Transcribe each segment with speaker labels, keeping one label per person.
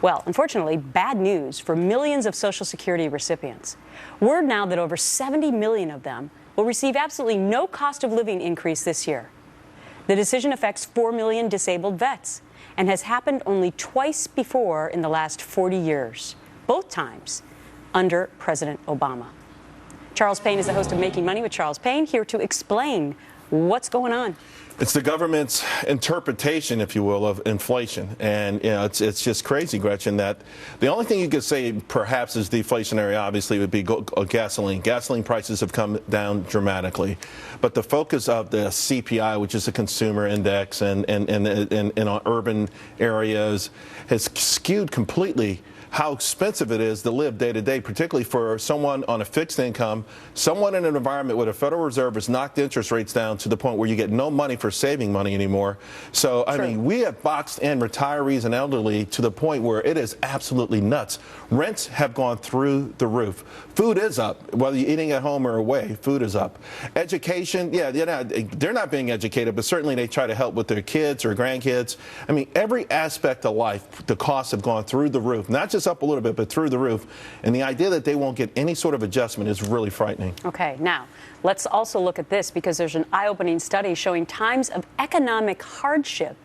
Speaker 1: Well, unfortunately, bad news for millions of Social Security recipients. Word now that over 70 million of them will receive absolutely no cost of living increase this year. The decision affects 4 million disabled vets and has happened only twice before in the last 40 years, both times under President Obama. Charles Payne is the host of Making Money with Charles Payne, here to explain what's going on.
Speaker 2: It's the government's interpretation, if you will, of inflation. And, it's just crazy, Gretchen, that the only thing you could say perhaps is deflationary, obviously, would be gasoline. Gasoline prices have come down dramatically. But the focus of the CPI, which is a consumer index and in our urban areas, has skewed completely how expensive it is to live day to day, particularly for someone on a fixed income, someone in an environment where the Federal Reserve has knocked interest rates down to the point where you get no money for saving money anymore. So, I mean, we have boxed in retirees and elderly to the point where it is absolutely nuts. Rents have gone through the roof. Food is up, whether you're eating at home or away, food is up. Education, yeah, they're not being educated, but certainly they try to help with their kids or grandkids. I mean, every aspect of life, the costs have gone through the roof, not just up a little bit, but through the roof. And the idea that they won't get any sort of adjustment is really frightening.
Speaker 1: Okay, now let's also look at this, because there's an eye-opening study showing times of economic hardship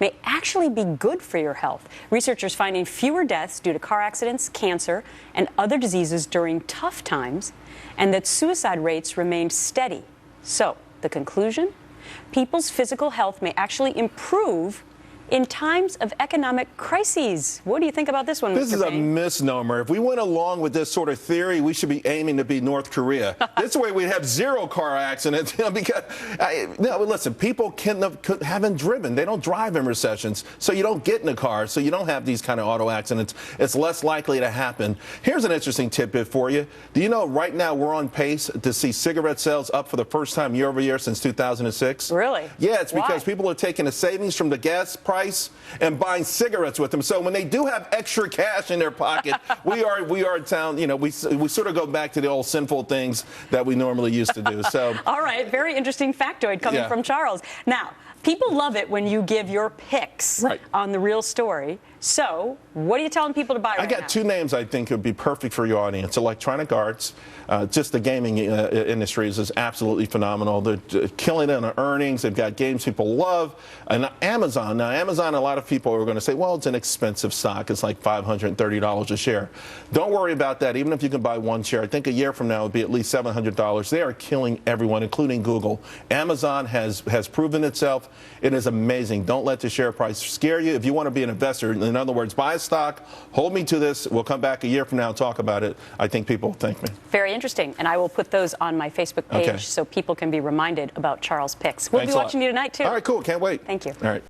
Speaker 1: may actually be good for your health. Researchers finding fewer deaths due to car accidents, cancer, and other diseases during tough times, and that suicide rates remained steady. So, the conclusion? People's physical health may actually improve in times of economic crises. What do you think about this one, Mr.
Speaker 2: This is a
Speaker 1: Payne?
Speaker 2: misnomer. If we went along with this sort of theory, we should be aiming to be North Korea. This way we'd have zero car accidents. Because, listen, people haven't driven. They don't drive in recessions. So you don't get in a car. So you don't have these kind of auto accidents. It's less likely to happen. Here's an interesting tidbit for you. Do you know right now we're on pace to see cigarette sales up for the first time year over year since 2006?
Speaker 1: Really?
Speaker 2: Yeah, it's because
Speaker 1: Why?
Speaker 2: people are taking the savings from the gas price and buying cigarettes with them. So when they do have extra cash in their pocket, we are down, we sort of go back to the old sinful things that we normally used to do. So
Speaker 1: all right, very interesting factoid coming from Charles. Now, people love it when you give your picks on The Real Story. So, what are you telling people to buy right now?
Speaker 2: I got two names I think would be perfect for your audience. Electronic Arts, just the gaming industry is absolutely phenomenal. They're killing it on earnings. They've got games people love. And Amazon. Now, Amazon, a lot of people are going to say, well, it's an expensive stock. It's like $530 a share. Don't worry about that. Even if you can buy one share, I think a year from now it would be at least $700. They are killing everyone, including Google. Amazon has proven itself. It is amazing. Don't let the share price scare you. If you want to be an investor, in other words, buy a stock, hold me to this. We'll come back a year from now and talk about it. I think people will thank me.
Speaker 1: Very interesting. And I will put those on my Facebook page so people can be reminded about Charles' picks. We'll be watching you tonight, too.
Speaker 2: All right, cool. Can't wait.
Speaker 1: Thank you.
Speaker 2: All right.